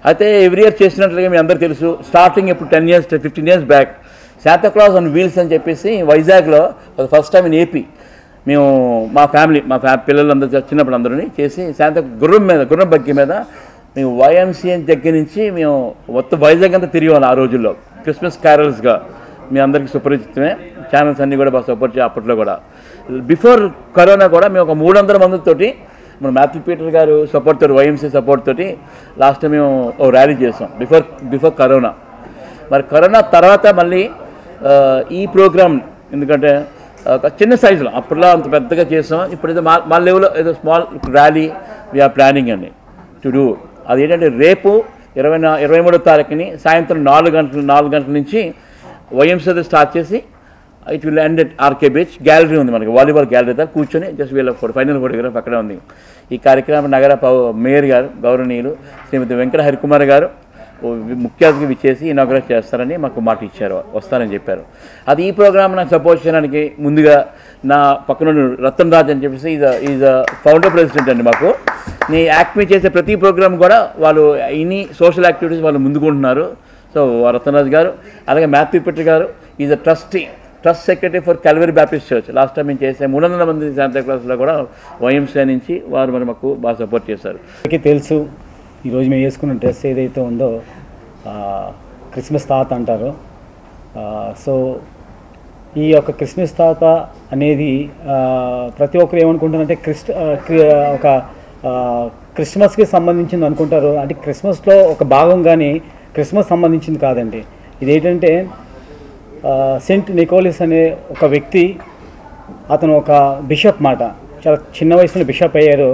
అయితే every year చేసినట్లుగా మీ అందరికీ తెలుసు, స్టార్టింగ్ ఇప్పుడు 10 years 15 years back Shanta class on wheels అని చెప్పేసి వైజాగ్లో ఫస్ట్ టైం ఇన్ ఏపీ మేము మా పిల్లలందరూ చిన్నప్పుడు అందరూ చేసి శాంతా గుర్రం బగ్గి మీద మేము YMCA దగ్గర నుంచి మేము మొత్తం వైజాగ్ అంతా తిరిగి వాళ్ళం ఆ రోజుల్లో క్రిస్మస్ క్యారల్స్గా. మీ అందరికీ సుపరిచితమే, ఛానల్స్ అన్నీ కూడా బాగా సపోర్ట్ చేయ. అప్పట్లో కూడా బిఫోర్ కరోనా కూడా మేము ఒక 300 మందితోటి మన మాథ్యూ పీటర్ గారు సపోర్ట్ తోటి YMCA సపోర్ట్ తోటి లాస్ట్ టైం మేము ఓ ర్యాలీ చేసాం బిఫోర్ కరోనా. మరి కరోనా తర్వాత మళ్ళీ ఈ ప్రోగ్రామ్ ఎందుకంటే ఒక చిన్న సైజులో అప్పట్లో అంత పెద్దగా చేసాం. ఇప్పుడు ఏదో మా లెవెల్లో ఏదో స్మాల్ ర్యాలీ వీఆర్ ప్లానింగ్ అండి టు డూ. అది ఏంటంటే రేపు 23వ తారీఖుని సాయంత్రం 4 గంటల నుంచి YMCA స్టార్ట్ చేసి it will end at RK beach. Gallery ఉంది మనకి, వాలీబాల్ గ్యాలరీ దగ్గర కూర్చొని జస్ట్ వీళ్ళ ఫైనల్ ఫోటోగ్రాఫ్ అక్కడే ఉంది. ఈ కార్యక్రమం నగర మేయర్ గారు గౌరవనీయులు శ్రీమతి వెంకట హరికుమార్ గారు ముఖ్య అతిథిగా విచ్చేసి ఇనాగ్రేట్ చేస్తారని మాకు మాట ఇచ్చారు, వస్తారని చెప్పారు. అది ఈ ప్రోగ్రామ్ నాకు సపోర్ట్ చేయడానికి ముందుగా నా పక్కన రతన్ రాజ్ అని చెప్పేసి ఈజ్ ఫౌండర్ ప్రెసిడెంట్ అండి. మాకు నీ యాక్ట్ చేసే ప్రతి ప్రోగ్రామ్ కూడా వాళ్ళు ఇన్ని సోషల్ యాక్టివిటీస్ వాళ్ళు ముందుకుంటున్నారు. సో రతన్ రాజ్ గారు, అలాగే మాథ్యూ పీటర్ గారు is a trust secretary for Calvary Baptist church. Last time మేము చేసే 300 మంది శాంతా క్లాస్లో కూడా YMCA నుంచి వారు మరి మాకు బాగా సపోర్ట్ చేశారు. తెలుసు ఈరోజు మేము వేసుకున్న డ్రెస్ ఏదైతే ఉందో క్రిస్మస్ తాత అంటారు. సో ఈ యొక్క క్రిస్మస్ తాత అనేది ప్రతి ఒక్కరు ఏమనుకుంటారంటే ఒక క్రిస్మస్కి సంబంధించింది అనుకుంటారు. అంటే క్రిస్మస్లో ఒక భాగం కానీ క్రిస్మస్ సంబంధించింది కాదండి. ఇదేంటంటే సెయింట్ నికోలస్ అనే ఒక వ్యక్తి, అతను ఒక బిషప్ మాట, చాలా చిన్న వయసులో బిషప్ అయ్యారు.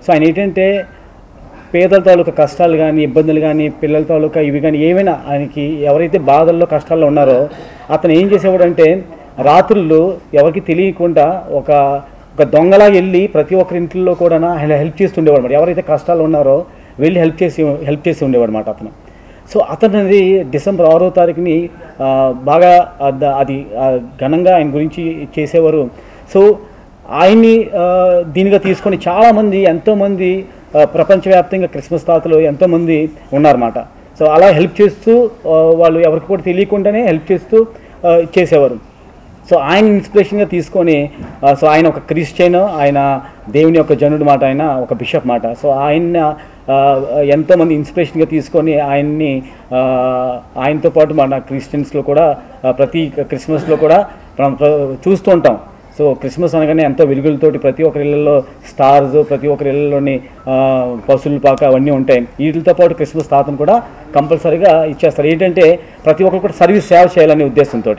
సో ఆయన ఏంటంటే పేదల తాలూకా కష్టాలు కానీ ఇబ్బందులు కానీ పిల్లల తాలూకా ఇవి కానీ ఏమైనా ఆయనకి ఎవరైతే బాధల్లో కష్టాల్లో ఉన్నారో అతను ఏం చేసేవాడంటే రాత్రులు ఎవరికి తెలియకుండా ఒక దొంగలా వెళ్ళి ప్రతి ఒక్కరి ఇంట్లో కూడా ఆయన హెల్ప్ చేస్తుండేవాడు మరి. ఎవరైతే కష్టాలు ఉన్నారో వెళ్ళి హెల్ప్ చేసి ఉండేవాడు మాట అతను. సో అతనిది డిసెంబర్ 6వ తారీఖుని బాగా అది ఘనంగా ఆయన గురించి చేసేవారు. సో ఆయన్ని దీనిగా తీసుకొని చాలామంది ఎంతోమంది ప్రపంచవ్యాప్తంగా క్రిస్మస్ తాతలు ఎంతోమంది ఉన్నారన్నమాట. సో అలా హెల్ప్ చేస్తూ వాళ్ళు ఎవరికి కూడా తెలియకుండానే హెల్ప్ చేస్తూ చేసేవారు. సో ఆయన ఇన్స్పిరేషన్గా తీసుకొని సో ఆయన ఒక క్రిస్టియన్, ఆయన దేవుని యొక్క జనుడు మాట, ఆయన ఒక బిషప్ మాట. సో ఆయన ఎంతోమంది ఇన్స్పిరేషన్గా తీసుకొని ఆయనతో పాటు మన క్రిస్టియన్స్లో కూడా ప్రతి క్రిస్మస్లో కూడా మనం చూస్తూ ఉంటాం. సో క్రిస్మస్ అనగానే ఎంతో వెలుగులతోటి ప్రతి ఒక్కరి ఇళ్ళల్లో స్టార్స్, ప్రతి ఒక్కరి ఇళ్ళలోని పశువుల పాక అవన్నీ ఉంటాయి. వీటితో పాటు క్రిస్మస్ తాతను కూడా కంపల్సరీగా ఇచ్చేస్తారు. ఏంటంటే ప్రతి ఒక్కరు కూడా సర్వీస్ సేవ చేయాలనే ఉద్దేశంతో.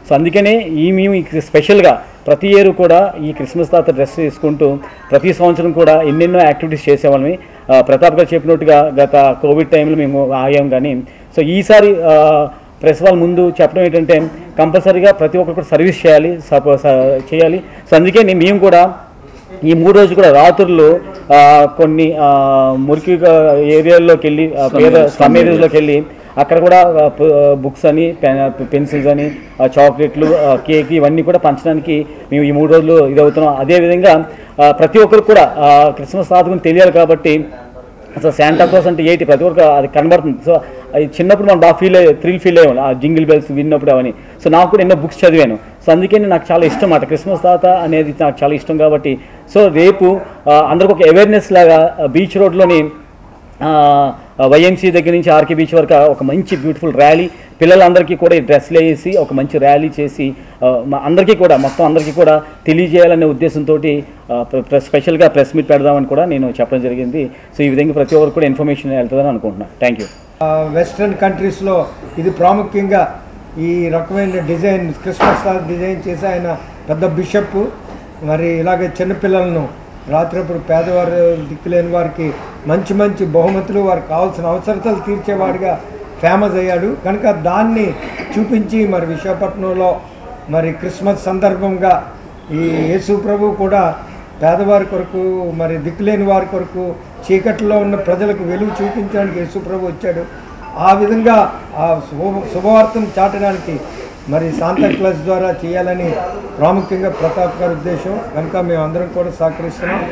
సో అందుకనే మేము స్పెషల్గా ప్రతి ఇయర్ కూడా ఈ క్రిస్మస్ తాత డ్రెస్ వేసుకుంటూ ప్రతి సంవత్సరం కూడా ఎన్నెన్నో యాక్టివిటీస్ చేసేవాళ్ళని. ప్రతాప్ గారు చెప్పినట్టుగా గత కోవిడ్ టైంలో మేము ఆగాం కానీ సో ఈసారి ప్రెస్ వాళ్ళ ముందు చెప్పడం ఏంటంటే కంపల్సరీగా ప్రతి ఒక్కరు కూడా సర్వీస్ చేయాలి. సో అందుకే మేము కూడా ఈ 3 రోజులు కూడా రాత్రులు కొన్ని మురికి ఏరియాల్లోకి వెళ్ళి స్లమ్ ఏరియాస్లోకి వెళ్ళి అక్కడ కూడా బుక్స్ అని పెన్సిల్స్ అని చాక్లెట్లు కేక్ ఇవన్నీ కూడా పంచడానికి మేము ఈ 3 రోజులు ఇది అవుతున్నాం. అదేవిధంగా ప్రతి ఒక్కరు కూడా క్రిస్మస్ తాత గురించి తెలియాలి కాబట్టి అసలు శాంటా క్లాస్ అంటే ఏంటి ప్రతి ఒక్కరు అది కనబడుతుంది. సో అది చిన్నప్పుడు మనం బాగా థ్రిల్ ఫీల్ అయ్యాము ఆ జింగిల్ బెల్స్ విన్నప్పుడు అవన్నీ. సో నాకు కూడా ఎన్నో బుక్స్ చదివాను. సో అందుకని నాకు చాలా ఇష్టం అన్నమాట క్రిస్మస్ తాత అనేది, నాకు చాలా ఇష్టం కాబట్టి. సో రేపు అందరికి ఒక అవేర్నెస్ లాగా బీచ్ రోడ్లోని YMCA దగ్గర నుంచి ఆర్కే బీచ్ వరకు ఒక మంచి బ్యూటిఫుల్ ర్యాలీ, పిల్లలందరికీ కూడా ఈ డ్రెస్లు వేసి ఒక మంచి ర్యాలీ చేసి అందరికీ కూడా మొత్తం అందరికీ కూడా తెలియజేయాలనే ఉద్దేశంతో స్పెషల్గా ప్రెస్ మీట్ పెడదామని కూడా నేను చెప్పడం జరిగింది. సో ఈ విధంగా ప్రతి ఒక్కరు కూడా ఇన్ఫర్మేషన్ వెళ్తుందని అనుకుంటున్నాను. Thank you. వెస్ట్రన్ కంట్రీస్లో ఇది ప్రాముఖ్యంగా ఈ రకమైన డిజైన్ క్రిస్మస్ డిజైన్ చేసి ఆయన పెద్ద బిషప్. మరి ఇలాగే చిన్నపిల్లలను రాత్రిప్పుడు పేదవారు దిక్కులేని వారికి మంచి మంచి బహుమతులు వారికి కావాల్సిన అవసరతలు తీర్చేవాడిగా ఫేమస్ అయ్యాడు కనుక దాన్ని చూపించి మరి విశాఖపట్నంలో మరి క్రిస్మస్ సందర్భంగా ఈ యేసు ప్రభు కూడా పేదవారి కొరకు మరి దిక్కులేని వారి కొరకు చీకట్లో ఉన్న ప్రజలకు వెలుగు చూపించడానికి యేసు ప్రభు వచ్చాడు. ఆ విధంగా ఆ శుభవార్తను చాటడానికి మరి శాంతా క్లాస్ ద్వారా చేయాలని ప్రాముఖ్యంగా ప్రతాప్ గారి ఉద్దేశం కనుక మేము అందరం కూడా సహకరిస్తున్నాం.